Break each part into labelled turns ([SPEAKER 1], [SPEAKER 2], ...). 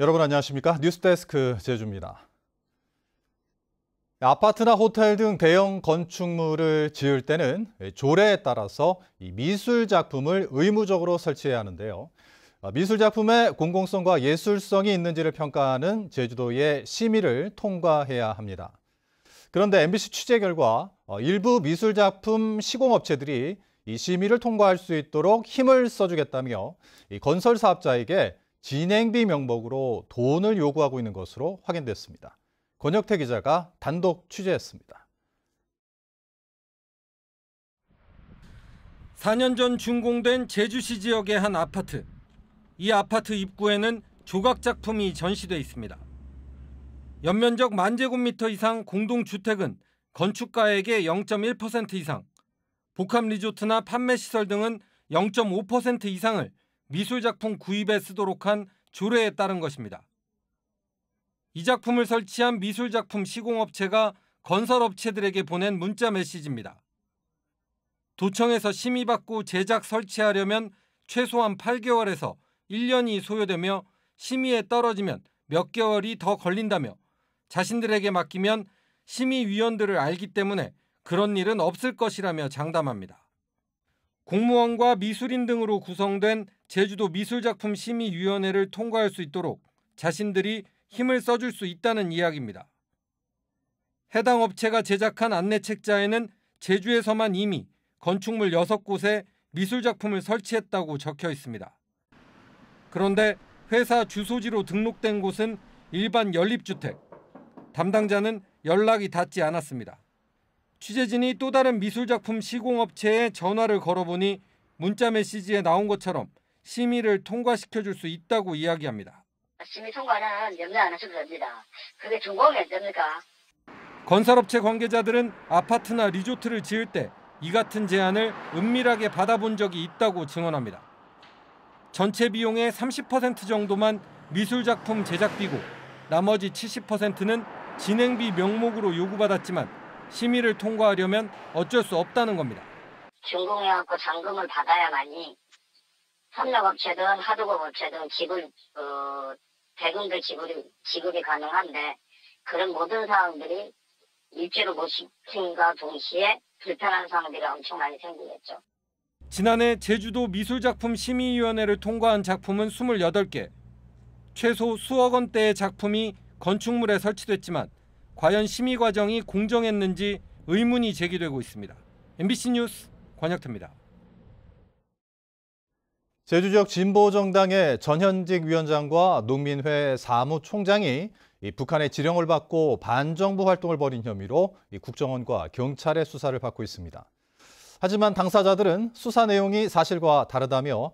[SPEAKER 1] 여러분 안녕하십니까? 뉴스데스크 제주입니다. 아파트나 호텔 등 대형 건축물을 지을 때는 조례에 따라서 미술 작품을 의무적으로 설치해야 하는데요. 미술 작품의 공공성과 예술성이 있는지를 평가하는 제주도의 심의를 통과해야 합니다. 그런데 MBC 취재 결과 일부 미술 작품 시공업체들이 이 심의를 통과할 수 있도록 힘을 써주겠다며 건설 사업자에게 진행비 명목으로 돈을 요구하고 있는 것으로 확인됐습니다. 권혁태 기자가 단독 취재했습니다.
[SPEAKER 2] 4년 전 준공된 제주시 지역의 한 아파트. 이 아파트 입구에는 조각 작품이 전시돼 있습니다. 연면적 10,000제곱미터 이상 공동주택은 건축가액의 0.1% 이상, 복합 리조트나 판매시설 등은 0.5% 이상을 미술작품 구입에 쓰도록 한 조례에 따른 것입니다. 이 작품을 설치한 미술작품 시공업체가 건설업체들에게 보낸 문자 메시지입니다. 도청에서 심의받고 제작 설치하려면 최소한 8개월에서 1년이 소요되며 심의에 떨어지면 몇 개월이 더 걸린다며 자신들에게 맡기면 심의위원들을 알기 때문에 그런 일은 없을 것이라며 장담합니다. 공무원과 미술인 등으로 구성된 제주도 미술작품 심의위원회를 통과할 수 있도록 자신들이 힘을 써줄 수 있다는 이야기입니다. 해당 업체가 제작한 안내책자에는 제주에서만 이미 건축물 6곳에 미술작품을 설치했다고 적혀 있습니다. 그런데 회사 주소지로 등록된 곳은 일반 연립주택. 담당자는 연락이 닿지 않았습니다. 취재진이 또 다른 미술작품 시공업체에 전화를 걸어보니 문자 메시지에 나온 것처럼 심의를 통과시켜줄 수 있다고 이야기합니다.
[SPEAKER 3] 심의 통과는 염려 안 하셔도 됩니다. 그게 준공이 됩니까?
[SPEAKER 2] 건설업체 관계자들은 아파트나 리조트를 지을 때 이 같은 제안을 은밀하게 받아본 적이 있다고 증언합니다. 전체 비용의 30% 정도만 미술작품 제작비고 나머지 70%는 진행비 명목으로 요구받았지만 심의를 통과하려면 어쩔 수 없다는 겁니다.
[SPEAKER 3] 준공해갖고 잔금을 받아야만이 협력업체든 하도급업체든 대금들 지급이 가능한데 그런 모든 사항들이 일제로 못 시킨과 동시에 불편한 사항들이 엄청 많이 생기겠죠.
[SPEAKER 2] 지난해 제주도 미술작품 심의위원회를 통과한 작품은 28개. 최소 수억 원대의 작품이 건축물에 설치됐지만 과연 심의 과정이 공정했는지 의문이 제기되고 있습니다. MBC 뉴스 권혁태입니다.
[SPEAKER 1] 제주 지역 진보정당의 전현직 위원장과 농민회 사무총장이 북한의 지령을 받고 반정부 활동을 벌인 혐의로 국정원과 경찰의 수사를 받고 있습니다. 하지만 당사자들은 수사 내용이 사실과 다르다며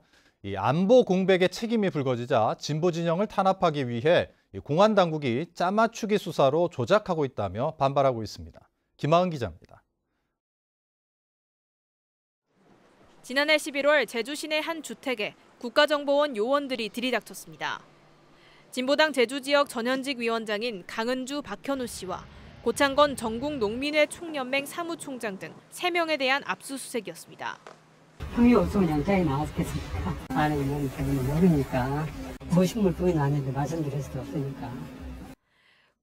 [SPEAKER 1] 안보 공백의 책임이 불거지자 진보 진영을 탄압하기 위해 공안 당국이 짜맞추기 수사로 조작하고 있다며 반발하고 있습니다. 김하은 기자입니다.
[SPEAKER 4] 지난해 11월 제주 시내 한 주택에 국가정보원 요원들이 들이닥쳤습니다. 진보당 제주 지역 전현직 위원장인 강은주 박현우 씨와 고창건 전국농민회 총연맹 사무총장 등 3명에 대한 압수수색이었습니다.
[SPEAKER 5] 형이 없으면 영장이 나왔겠습니까? 안에 있는 부분은 모르니까. 모식물 부인 안 해도 말씀드릴 수도 없으니까.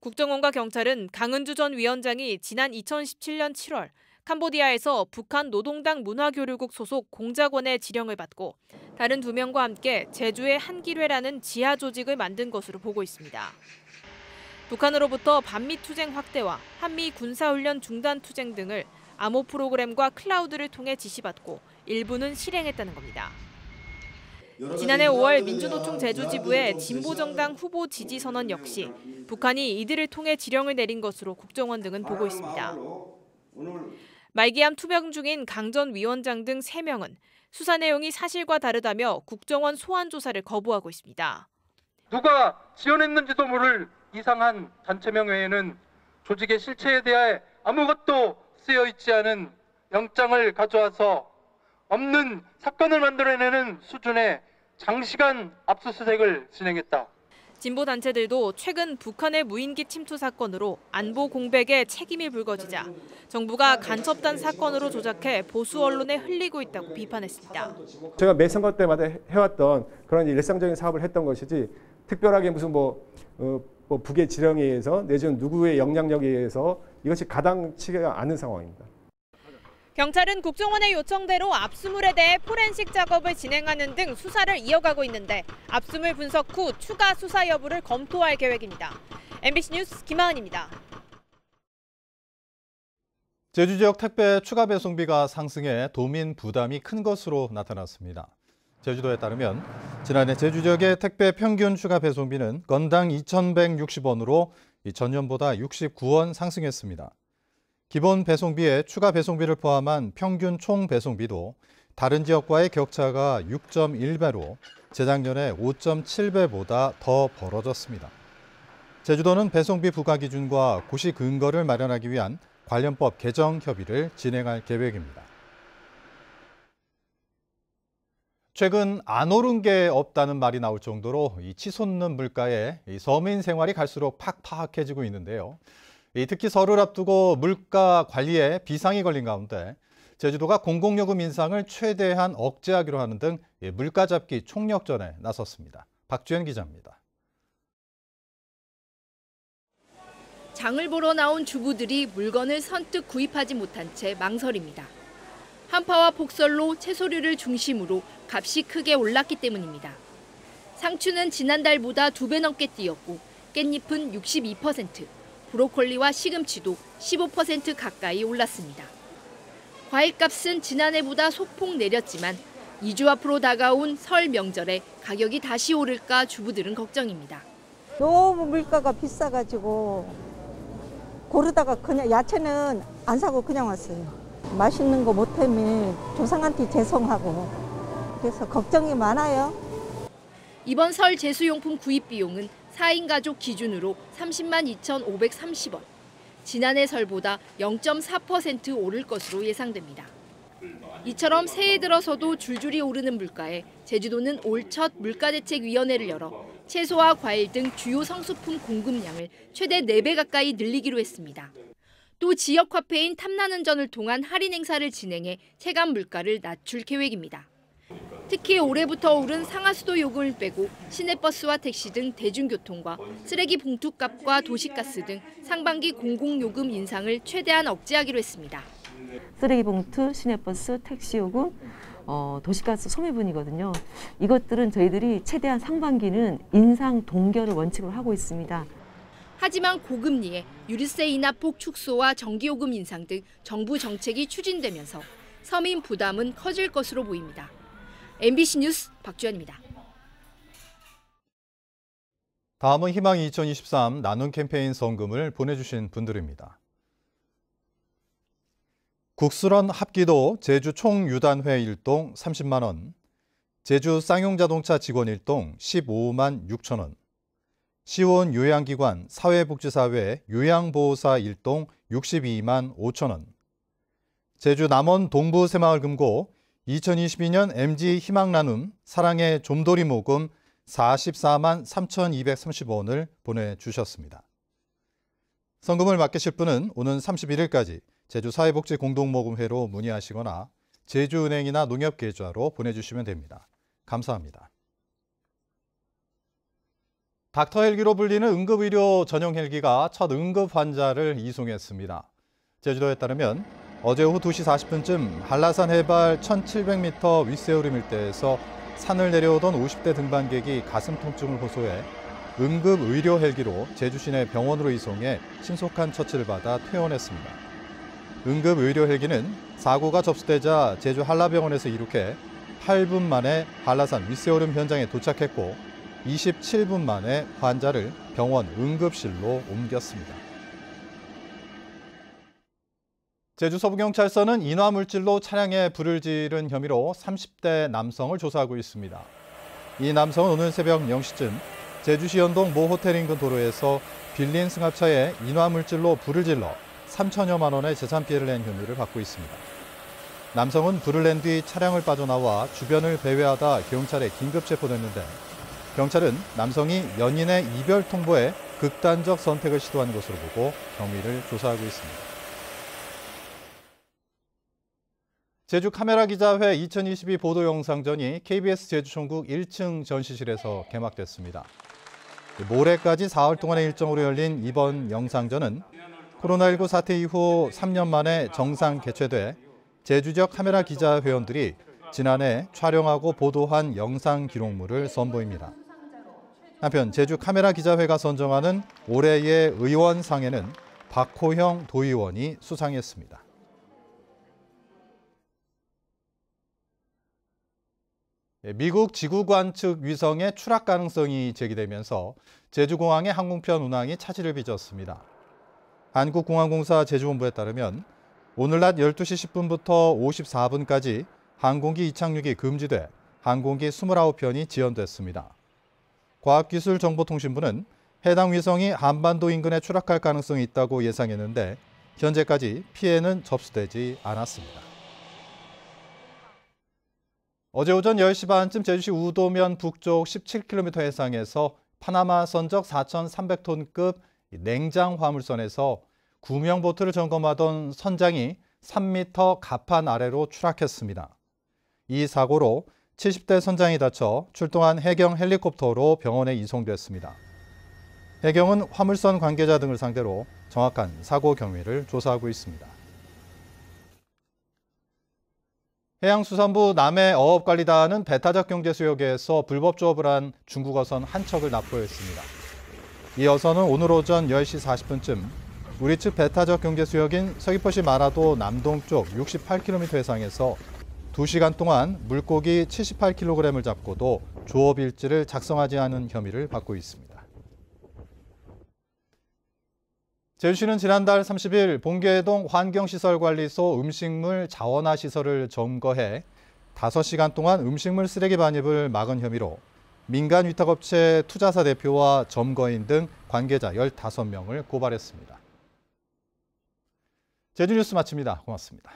[SPEAKER 4] 국정원과 경찰은 강은주 전 위원장이 지난 2017년 7월 캄보디아에서 북한 노동당 문화교류국 소속 공작원의 지령을 받고 다른 2명과 함께 제주의 한길회라는 지하 조직을 만든 것으로 보고 있습니다. 북한으로부터 반미 투쟁 확대와 한미 군사훈련 중단 투쟁 등을 암호 프로그램과 클라우드를 통해 지시받고 일부는 실행했다는 겁니다. 지난해 5월 민주노총 제주지부의 진보정당 후보 지지 선언 역시 북한이 이들을 통해 지령을 내린 것으로 국정원 등은 보고 있습니다. 말기암 투병 중인 강 전 위원장 등 3명은 수사 내용이 사실과 다르다며 국정원 소환 조사를 거부하고 있습니다.
[SPEAKER 6] 누가 지원했는지도 모를 이상한 단체명 외에는 조직의 실체에 대해 아무것도 쓰여 있지 않은 영장을 가져와서 없는 사건을 만들어내는 수준의 장시간 압수수색을 진행했다.
[SPEAKER 4] 진보 단체들도 최근 북한의 무인기 침투 사건으로 안보 공백에 책임이 불거지자 정부가 간첩단 사건으로 조작해 보수 언론에 흘리고 있다고 비판했습니다.
[SPEAKER 7] 제가 매 선거 때마다 해왔던 그런 일상적인 사업을 했던 것이지 특별하게 무슨 뭐 북의 지령에 의해서 내지는 누구의 영향력에 의해서 이것이 가당치가 않은 상황입니다.
[SPEAKER 4] 경찰은 국정원의 요청대로 압수물에 대해 포렌식 작업을 진행하는 등 수사를 이어가고 있는데 압수물 분석 후 추가 수사 여부를 검토할 계획입니다. MBC 뉴스 김하은입니다.
[SPEAKER 1] 제주 지역 택배 추가 배송비가 상승해 도민 부담이 큰 것으로 나타났습니다. 제주도에 따르면 지난해 제주 지역의 택배 평균 추가 배송비는 건당 2,160원으로 전년보다 69원 상승했습니다. 기본 배송비에 추가 배송비를 포함한 평균 총 배송비도 다른 지역과의 격차가 6.1배로 재작년에 5.7배보다 더 벌어졌습니다. 제주도는 배송비 부과 기준과 고시 근거를 마련하기 위한 관련법 개정 협의를 진행할 계획입니다. 최근 안 오른 게 없다는 말이 나올 정도로 이 치솟는 물가에 서민 생활이 갈수록 팍팍해지고 있는데요. 특히 설을 앞두고 물가 관리에 비상이 걸린 가운데 제주도가 공공요금 인상을 최대한 억제하기로 하는 등 물가 잡기 총력전에 나섰습니다. 박주연 기자입니다.
[SPEAKER 8] 장을 보러 나온 주부들이 물건을 선뜻 구입하지 못한 채 망설입니다. 한파와 폭설로 채소류를 중심으로 값이 크게 올랐기 때문입니다. 상추는 지난달보다 2배 넘게 뛰었고 깻잎은 62%, 브로콜리와 시금치도 15% 가까이 올랐습니다. 과일값은 지난해보다 소폭 내렸지만 2주 앞으로 다가온 설 명절에 가격이 다시 오를까 주부들은 걱정입니다.
[SPEAKER 9] 너무 물가가 비싸가지고 고르다가 그냥 야채는 안 사고 그냥 왔어요. 맛있는 거 못하면 조상한테 죄송하고 그래서 걱정이 많아요.
[SPEAKER 8] 이번 설 제수용품 구입 비용은 4인 가족 기준으로 30만 2,530원. 지난해 설보다 0.4% 오를 것으로 예상됩니다. 이처럼 새해 들어서도 줄줄이 오르는 물가에 제주도는 올 첫 물가대책위원회를 열어 채소와 과일 등 주요 성수품 공급량을 최대 4배 가까이 늘리기로 했습니다. 또 지역 화폐인 탐나는 전을 통한 할인 행사를 진행해 체감 물가를 낮출 계획입니다. 특히 올해부터 오른 상하수도 요금을 빼고 시내버스와 택시 등 대중교통과 쓰레기 봉투값과 도시가스 등 상반기 공공요금 인상을 최대한 억제하기로 했습니다.
[SPEAKER 10] 쓰레기 봉투, 시내버스, 택시 요금, 도시가스 소매분이거든요. 이것들은 저희들이 최대한 상반기는 인상 동결을 원칙으로 하고 있습니다.
[SPEAKER 8] 하지만 고금리에 유류세 인하폭 축소와 전기요금 인상 등 정부 정책이 추진되면서 서민 부담은 커질 것으로 보입니다. MBC 뉴스 박주연입니다.
[SPEAKER 1] 다음은 희망 2023 나눔 캠페인 성금을 보내주신 분들입니다. 국수런 합기도 제주 총유단회 1동 30만 원, 제주 쌍용자동차 직원 1동 15만 6천 원, 시원 요양기관 사회복지사회 요양보호사 1동 62만 5천 원, 제주 남원 동부새마을금고 2022년 MG 희망나눔 사랑의 좀돌이 모금 44만 3,230원을 보내주셨습니다. 성금을 맡기실 분은 오는 31일까지 제주사회복지공동모금회로 문의하시거나 제주은행이나 농협계좌로 보내주시면 됩니다. 감사합니다. 닥터 헬기로 불리는 응급의료 전용 헬기가 첫 응급 환자를 이송했습니다. 제주도에 따르면 어제 오후 2시 40분쯤 한라산 해발 1,700m 윗세오름 일대에서 산을 내려오던 50대 등반객이 가슴 통증을 호소해 응급의료 헬기로 제주 시내 병원으로 이송해 신속한 처치를 받아 퇴원했습니다. 응급의료 헬기는 사고가 접수되자 제주 한라병원에서 이륙해 8분 만에 한라산 윗세오름 현장에 도착했고 27분 만에 환자를 병원 응급실로 옮겼습니다. 제주 서부경찰서는 인화물질로 차량에 불을 지른 혐의로 30대 남성을 조사하고 있습니다. 이 남성은 오늘 새벽 0시쯤 제주시 연동 모 호텔 인근 도로에서 빌린 승합차에 인화물질로 불을 질러 3천여만 원의 재산 피해를 낸 혐의를 받고 있습니다. 남성은 불을 낸 뒤 차량을 빠져나와 주변을 배회하다 경찰에 긴급 체포됐는데 경찰은 남성이 연인의 이별 통보에 극단적 선택을 시도한 것으로 보고 경위를 조사하고 있습니다. 제주 카메라 기자회 2022 보도 영상전이 KBS 제주총국 1층 전시실에서 개막됐습니다. 모레까지 4월 동안의 일정으로 열린 이번 영상전은 코로나19 사태 이후 3년 만에 정상 개최돼 제주 지역 카메라 기자 회원들이 지난해 촬영하고 보도한 영상 기록물을 선보입니다. 한편 제주 카메라 기자회가 선정하는 올해의 의원상에는 박호형 도의원이 수상했습니다. 미국 지구관측 위성의 추락 가능성이 제기되면서 제주공항의 항공편 운항이 차질을 빚었습니다. 한국공항공사 제주본부에 따르면 오늘 낮 12시 10분부터 54분까지 항공기 이착륙이 금지돼 항공기 29편이 지연됐습니다. 과학기술정보통신부는 해당 위성이 한반도 인근에 추락할 가능성이 있다고 예상했는데 현재까지 피해는 접수되지 않았습니다. 어제 오전 10시 반쯤 제주시 우도면 북쪽 17km 해상에서 파나마 선적 4,300톤급 냉장 화물선에서 구명보트를 점검하던 선장이 3m 갑판 아래로 추락했습니다. 이 사고로 70대 선장이 다쳐 출동한 해경 헬리콥터로 병원에 이송됐습니다. 해경은 화물선 관계자 등을 상대로 정확한 사고 경위를 조사하고 있습니다. 해양수산부 남해어업관리단은 배타적 경제수역에서 불법 조업을 한 중국 어선 한 척을 납포했습니다. 이 어선은 오늘 오전 10시 40분쯤 우리 측 배타적 경제수역인 서귀포시 마라도 남동쪽 68km 해상에서 2시간 동안 물고기 78kg을 잡고도 조업일지를 작성하지 않은 혐의를 받고 있습니다. 제주시는 지난달 30일 봉계동 환경시설관리소 음식물 자원화 시설을 점거해 5시간 동안 음식물 쓰레기 반입을 막은 혐의로 민간 위탁업체 투자사 대표와 점거인 등 관계자 15명을 고발했습니다. 제주뉴스 마칩니다. 고맙습니다.